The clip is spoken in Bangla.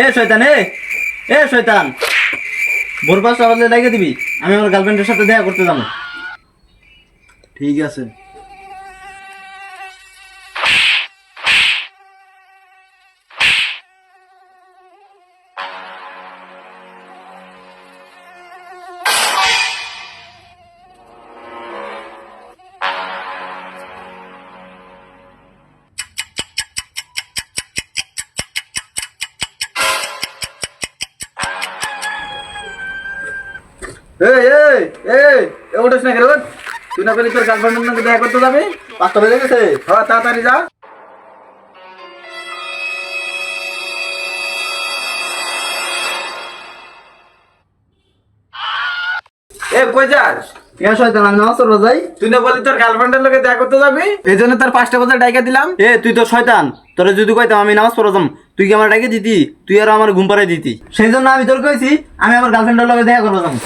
এ শয়তান এ শয়তান ভোর ৫টা বাজলে লাগিয়ে দিবি, আমি আমার গার্লফ্রেন্ডের সাথে দেখা করতে যাবো। ঠিক আছে। এই এই এই ওঠোস না কেন? তুই না বলি তোর গার্লফ্রেন্ডের সঙ্গে দেখা করতে যাবি? ৫টা বেজে গেছে। হ্যাঁ, তাড়াতাড়ি যা। এ কই যাস? এ শয়তান, আমি নামাজ পড়বো যাই। তুই না বলি তোর গার্লফ্রেন্ডের লগে দেখা করতে যাবি? এই জন্য তোর 5টা বাজে ডাইকা দিলাম। এ তুই তো শয়তান, তোরা যদি কইতাম আমি নামাজ পড়তাম, তুই কি আমার ডাকে দিতি? তুই আর আমার ঘুম পাড়াই দিতি। সেই জন্য আমি তোর কইছি আমি আমার গার্লফ্রেন্ডের লগে দেখা করবো যাবো।